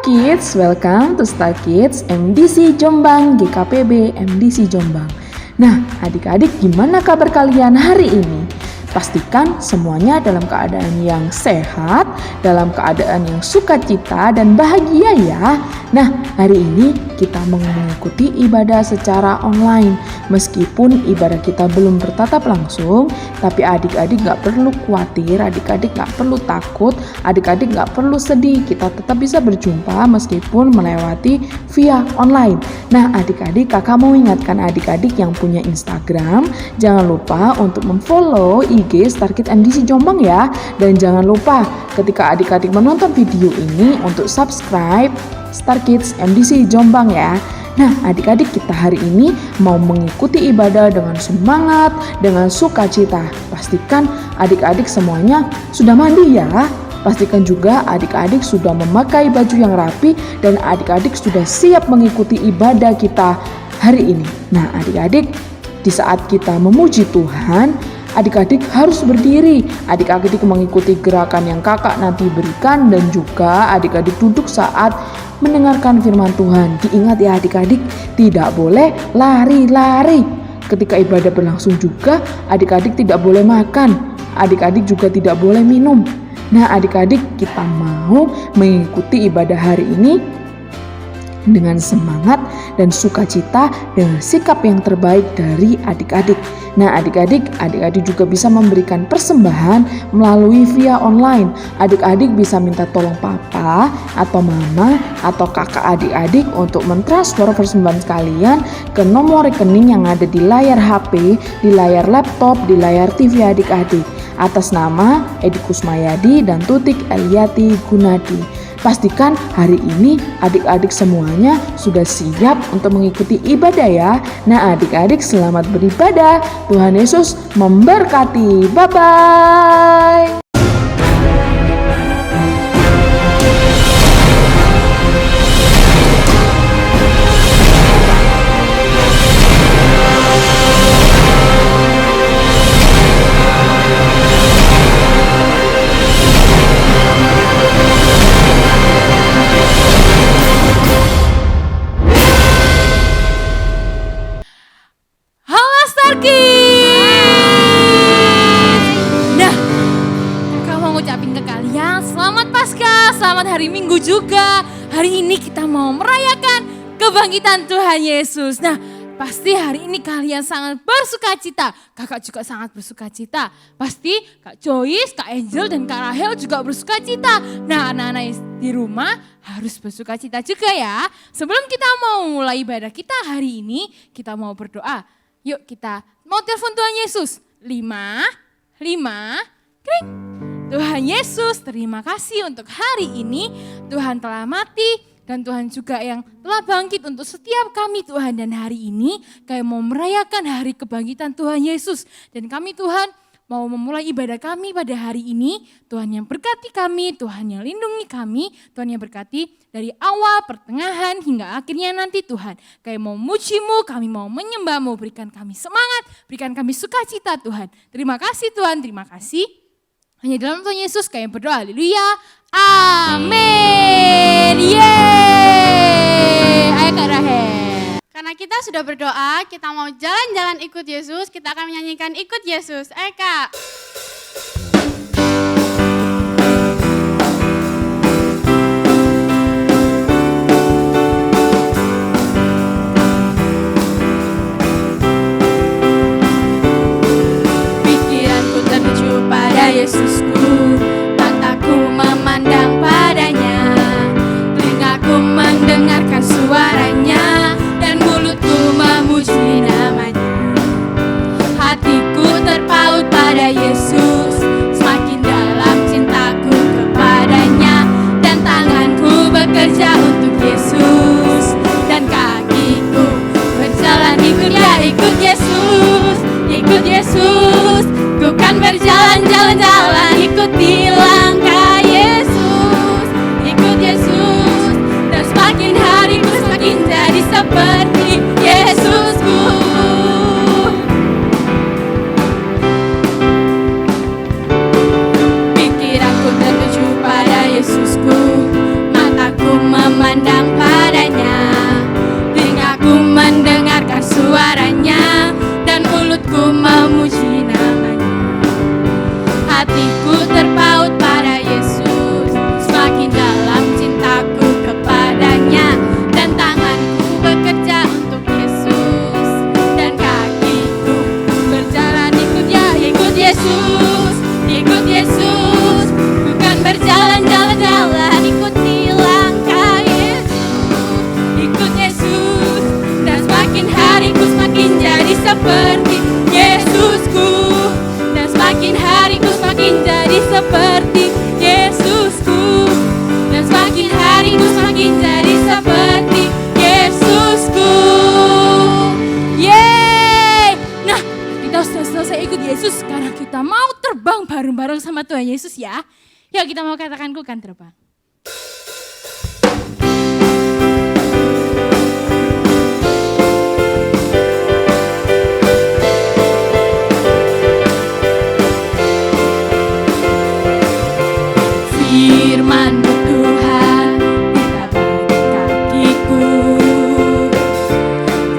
Kids, welcome to Star Kids MDC Jombang GKPB MDC Jombang. Nah, adik-adik gimana kabar kalian hari ini? Pastikan semuanya dalam keadaan yang sehat, dalam keadaan yang sukacita dan bahagia ya. Nah, hari ini kita mengikuti ibadah secara online. Meskipun ibadah kita belum bertatap langsung, tapi adik-adik gak perlu khawatir, adik-adik gak perlu takut, adik-adik gak perlu sedih. Kita tetap bisa berjumpa meskipun melewati via online. Nah, adik-adik, kakak mau ingatkan adik-adik yang punya Instagram, jangan lupa untuk memfollow IG Star Kids MDC Jombang ya. Dan jangan lupa ketika adik-adik menonton video ini untuk subscribe Star Kids MDC Jombang ya. Nah, adik-adik, kita hari ini mau mengikuti ibadah dengan semangat, dengan sukacita. Pastikan adik-adik semuanya sudah mandi ya. Pastikan juga adik-adik sudah memakai baju yang rapi dan adik-adik sudah siap mengikuti ibadah kita hari ini. Nah, adik-adik, di saat kita memuji Tuhan, adik-adik harus berdiri. Adik-adik mengikuti gerakan yang kakak nanti berikan dan juga adik-adik duduk saat mendengarkan firman Tuhan. Diingat ya adik-adik, tidak boleh lari-lari. Ketika ibadah berlangsung juga, adik-adik tidak boleh makan. Adik-adik juga tidak boleh minum. Nah, adik-adik, kita mau mengikuti ibadah hari ini dengan semangat dan sukacita, dengan sikap yang terbaik dari adik-adik. Nah, adik-adik juga bisa memberikan persembahan melalui via online. Adik-adik bisa minta tolong papa atau mama atau kakak adik-adik untuk mentransfer persembahan sekalian ke nomor rekening yang ada di layar HP, di layar laptop, di layar TV adik-adik atas nama Edi Kusmayadi dan Tutik Eliati Gunadi. Pastikan hari ini adik-adik semuanya sudah siap untuk mengikuti ibadah ya. Nah, adik-adik selamat beribadah. Tuhan Yesus memberkati. Bye-bye. Selamat hari Minggu juga. Hari ini kita mau merayakan kebangkitan Tuhan Yesus. Nah, pasti hari ini kalian sangat bersukacita. Kakak juga sangat bersukacita. Pasti Kak Joyce, Kak Angel, dan Kak Rahel juga bersukacita. Nah, anak-anak di rumah harus bersukacita juga ya. Sebelum kita mau mulai ibadah kita hari ini, kita mau berdoa. Yuk kita mau telepon Tuhan Yesus. 5, kring. Tuhan Yesus, terima kasih untuk hari ini. Tuhan telah mati dan Tuhan juga yang telah bangkit untuk setiap kami Tuhan. Dan hari ini kami mau merayakan hari kebangkitan Tuhan Yesus. Dan kami Tuhan mau memulai ibadah kami pada hari ini. Tuhan yang berkati kami, Tuhan yang lindungi kami, Tuhan yang berkati dari awal, pertengahan hingga akhirnya nanti Tuhan. Kami mau muji-Mu, kami mau menyembah-Mu, berikan kami semangat, berikan kami sukacita Tuhan. Terima kasih Tuhan, terima kasih. Hanya dalam Tuhan Yesus kami berdoa, haleluya, amin, yeay. Ayo Kak Rahel. Karena kita sudah berdoa, kita mau jalan-jalan ikut Yesus, kita akan menyanyikan ikut Yesus. Ayo Kak. Pikiranku tertuju pada Yesusku, mataku memandang padanya, telingaku mendengarkan suaranya, dan mulutku memuji namanya. Hatiku terpaut pada Yesus. memandang padanya. Telingaku mendengarkan suaranya, dan mulutku memuji namanya. Hatiku terpaut pada Yesus, semakin dalam cintaku kepadanya. Dan tanganku bekerja untuk Yesus, dan kakiku berjalan ikut Yesus, ikut Yesus. Bukan berjalan-jalan, ikuti langkah Yesus, ikut Yesus. Dan semakin hariku semakin jadi seperti Yesusku, dan semakin hariku semakin jadi seperti Yesusku, dan semakin hariku semakin jadi seperti Yesusku. Yeay! Nah, kita sudah selesai ikut Yesus, sekarang kita mau terbang bareng-bareng sama Tuhan Yesus ya. Yuk kita mau katakan, ku kan terbang. Firman-Mu Tuhan, kita bagi kakiku.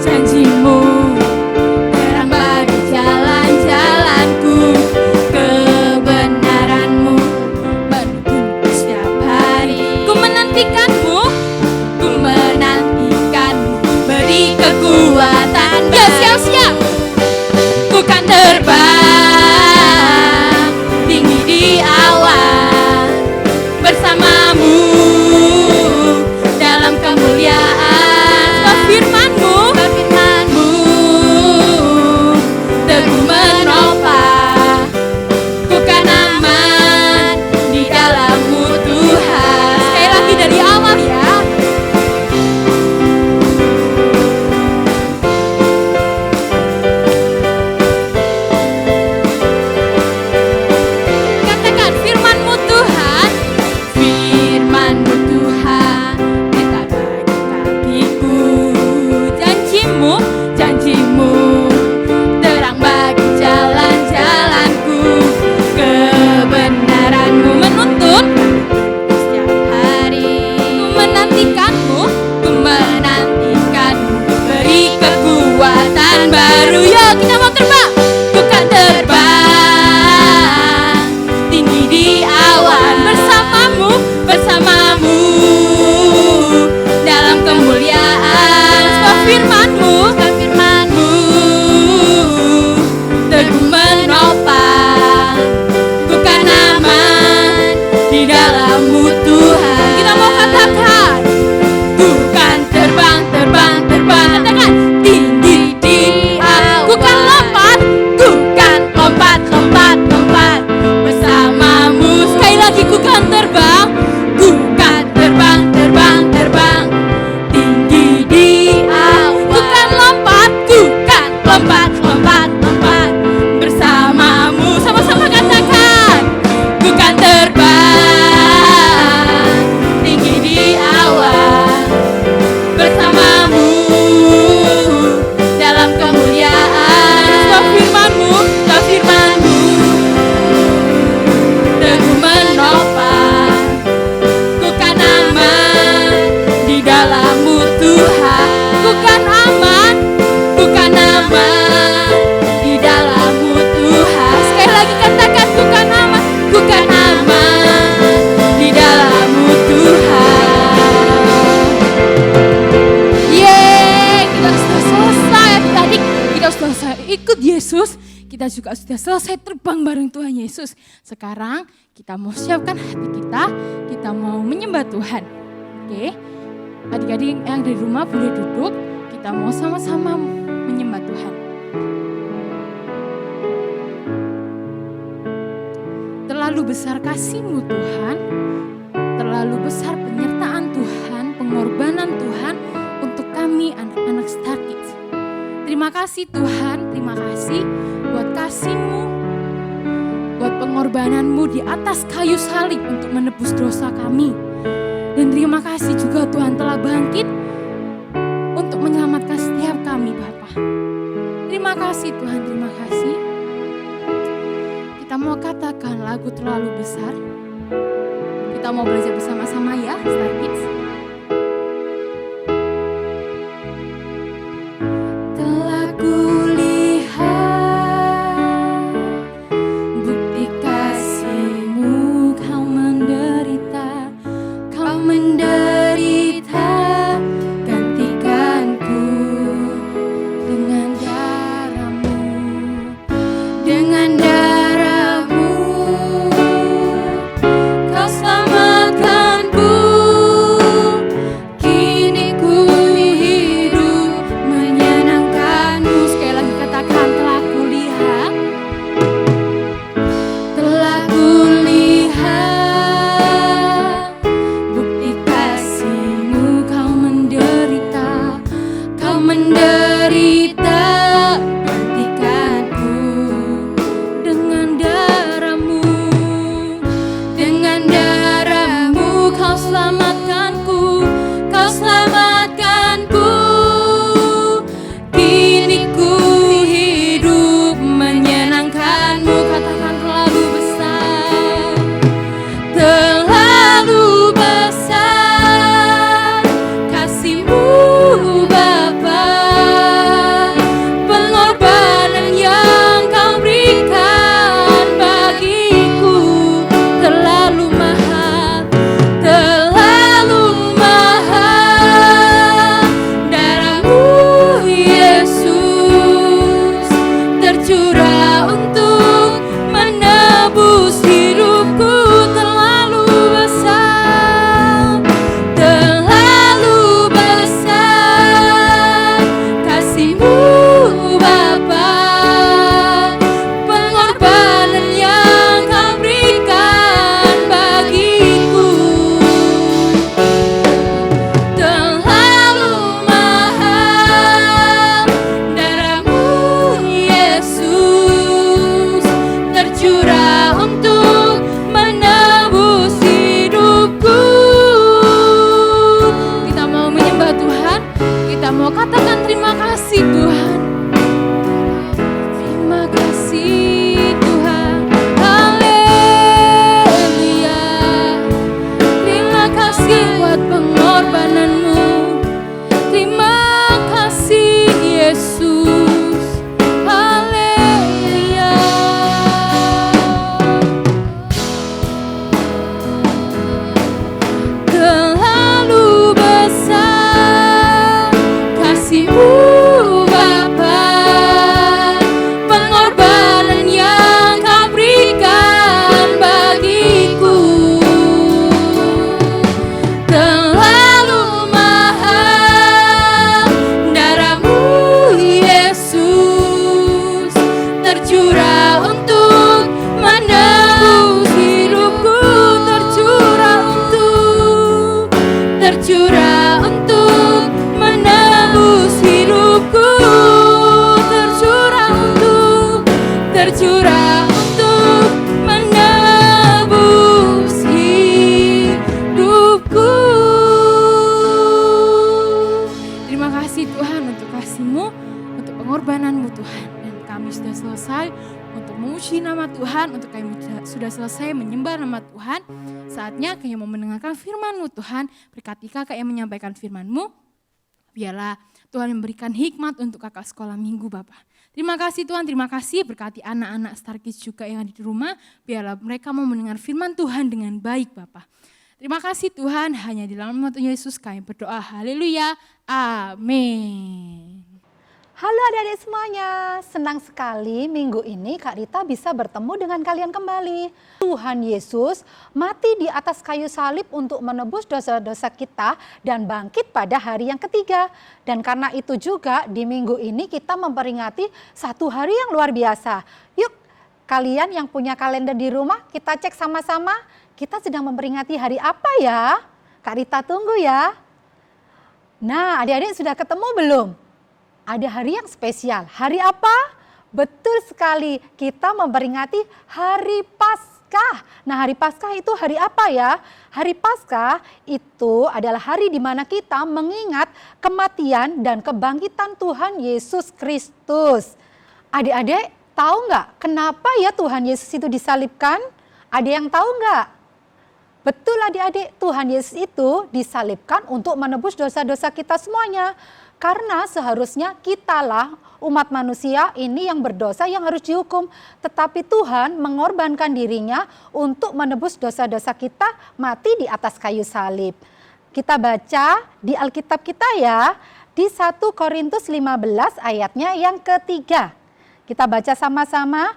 Janji-Mu terang bagi jalan-jalanku. Kebenaran-Mu menuntunku setiap hari. Ku menantikan-Mu, beri kekuatan. Ya, siap-siap. Ku kan terbang tinggi di awan bersamamu dalam kemuliaan. Sebab firman-Mu teguh menopang. Ku kan aman di dalam-Mu Tuhan. Sekali lagi dari awal ya. Katakan firman-Mu Tuhan, firman-Mu Tuhan, kita bagi kakiku. Janji-Mu terang bagi jalan-jalanku. Kebenaran-Mu menuntun setiap hari. Ku menantikan-Mu, beri kekuatan baru. Yuk kita mau terbang. Ku kan terbang tinggi di awan bersamamu dalam kemuliaan. Sebab firman-Mu teguh menopang. Ku kan aman di dalam-Mu Tuhan. Kita mau katakan, ku kan terbang. Katakan, tinggi di awan. Ku kan lompat bersamamu. Sekali lagi, ku kan terbang. Tinggi di awan. Ku kan lompat bersamamu. Sama-sama katakan, ku kan terbang tinggi di awan bersamamu dalam kemuliaan. Sebab firman-Mu teguh menopang. Ku kan aman di dalam-Mu Tuhan. Ku kan aman di dalam-Mu Tuhan. Sekali lagi katakan, ku kan aman di dalam-Mu Tuhan. Yeay, kita sudah selesai adik-adik. Kita sudah selesai ikut Yesus. Kita juga sudah selesai terbang bareng Tuhan Yesus. Sekarang kita mau siapkan hati kita mau menyembah Tuhan. Oke, adik-adik yang dari rumah boleh duduk. Kita mau sama-sama menyembah Tuhan. Terlalu besar kasih-Mu Tuhan, terlalu besar penyertaan Tuhan, pengorbanan Tuhan untuk kami anak-anak Star Kids. Terima kasih Tuhan, terima kasih buat kasih-Mu, buat pengorbanan-Mu di atas kayu salib untuk menebus dosa kami. Dan terima kasih juga Tuhan telah bangkit untuk menyelamatkan setiap kami Bapa. Terima kasih Tuhan, terima kasih. Kita mau katakan lagu terlalu besar. Kita mau belajar bersama-sama ya, Star Kids. tercurah untuk menebus hidupku, tercurah untuk menebus hidupku. Terima kasih Tuhan untuk kasih-Mu, untuk pengorbanan-Mu Tuhan. Dan kami sudah selesai untuk memuji nama Tuhan, untuk kami sudah selesai menyembah nama Tuhan. Saatnya kami mau mendengarkan firman-Mu Tuhan. Berkati kakak yang menyampaikan firman-Mu. Biarlah Tuhan memberikan hikmat untuk kakak sekolah minggu Bapak. Terima kasih Tuhan, terima kasih berkati anak-anak Star Kids juga yang ada di rumah. Biarlah mereka mau mendengar firman Tuhan dengan baik Bapak. Terima kasih Tuhan, hanya di dalam nama Tuhan Yesus kami berdoa. Haleluya, amin. Halo adik-adik semuanya, senang sekali minggu ini Kak Rita bisa bertemu dengan kalian kembali. Tuhan Yesus mati di atas kayu salib untuk menebus dosa-dosa kita dan bangkit pada hari yang ketiga. Dan karena itu juga di minggu ini kita memperingati satu hari yang luar biasa. Yuk kalian yang punya kalender di rumah kita cek sama-sama, kita sedang memperingati hari apa ya? Kak Rita tunggu ya. Nah adik-adik sudah ketemu belum? Ada hari yang spesial. Hari apa? Betul sekali, kita memperingati Hari Paskah. Nah, Hari Paskah itu hari apa ya? Hari Paskah itu adalah hari di mana kita mengingat kematian dan kebangkitan Tuhan Yesus Kristus. Adik-adik, tahu nggak kenapa ya Tuhan Yesus itu disalibkan? Ada yang tahu nggak? Betul adik-adik, Tuhan Yesus itu disalibkan untuk menebus dosa-dosa kita semuanya. Karena seharusnya kitalah umat manusia ini yang berdosa yang harus dihukum. Tetapi Tuhan mengorbankan dirinya untuk menebus dosa-dosa kita mati di atas kayu salib. Kita baca di Alkitab kita ya, di 1 Korintus 15 ayatnya yang ketiga. Kita baca sama-sama.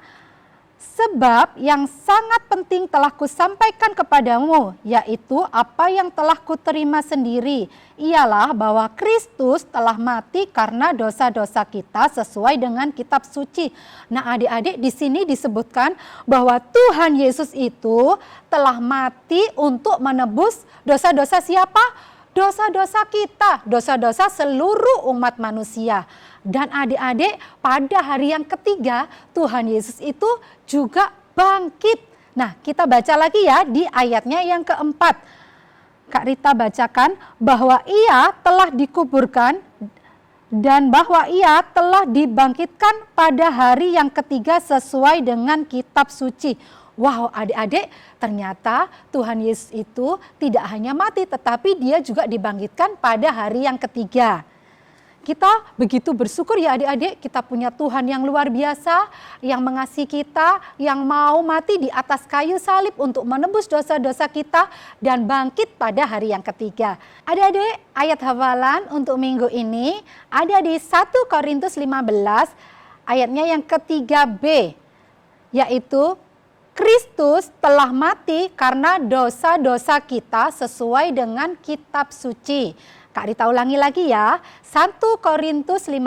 Sebab yang sangat penting telah kusampaikan kepadamu, yaitu apa yang telah kuterima sendiri, ialah bahwa Kristus telah mati karena dosa-dosa kita sesuai dengan kitab suci. Nah adik-adik di sini disebutkan bahwa Tuhan Yesus itu telah mati untuk menebus dosa-dosa siapa? Dosa-dosa kita, dosa-dosa seluruh umat manusia. Dan adik-adik pada hari yang ketiga Tuhan Yesus itu juga bangkit. Nah kita baca lagi ya di ayatnya yang keempat. Kak Rita bacakan bahwa ia telah dikuburkan dan bahwa ia telah dibangkitkan pada hari yang ketiga sesuai dengan kitab suci. Wow adik-adik, ternyata Tuhan Yesus itu tidak hanya mati tetapi dia juga dibangkitkan pada hari yang ketiga. Kita begitu bersyukur ya adik-adik, kita punya Tuhan yang luar biasa, yang mengasihi kita, yang mau mati di atas kayu salib untuk menebus dosa-dosa kita dan bangkit pada hari yang ketiga. Adik-adik, ayat hafalan untuk minggu ini ada di 1 Korintus 15 ayatnya yang ketiga B, yaitu Kristus telah mati karena dosa-dosa kita sesuai dengan kitab suci. Kak Rita ulangi lagi ya, 1 Korintus 15,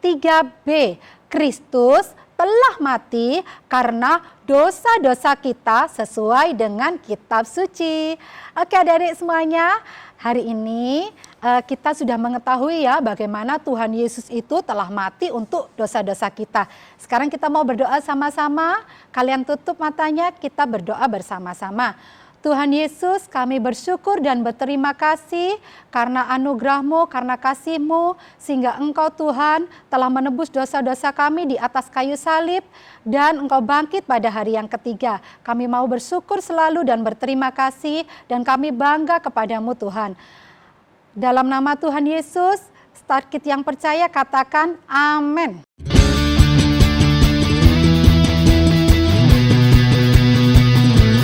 3b. Kristus telah mati karena dosa-dosa kita sesuai dengan kitab suci. Oke adik-adik semuanya, hari ini kita sudah mengetahui ya bagaimana Tuhan Yesus itu telah mati untuk dosa-dosa kita. Sekarang kita mau berdoa sama-sama, kalian tutup matanya, kita berdoa bersama-sama. Tuhan Yesus, kami bersyukur dan berterima kasih karena anugerah-Mu, karena kasih-Mu, sehingga Engkau Tuhan telah menebus dosa-dosa kami di atas kayu salib dan Engkau bangkit pada hari yang ketiga. Kami mau bersyukur selalu dan berterima kasih dan kami bangga kepadamu Tuhan. Dalam nama Tuhan Yesus, Star Kids yang percaya katakan amin.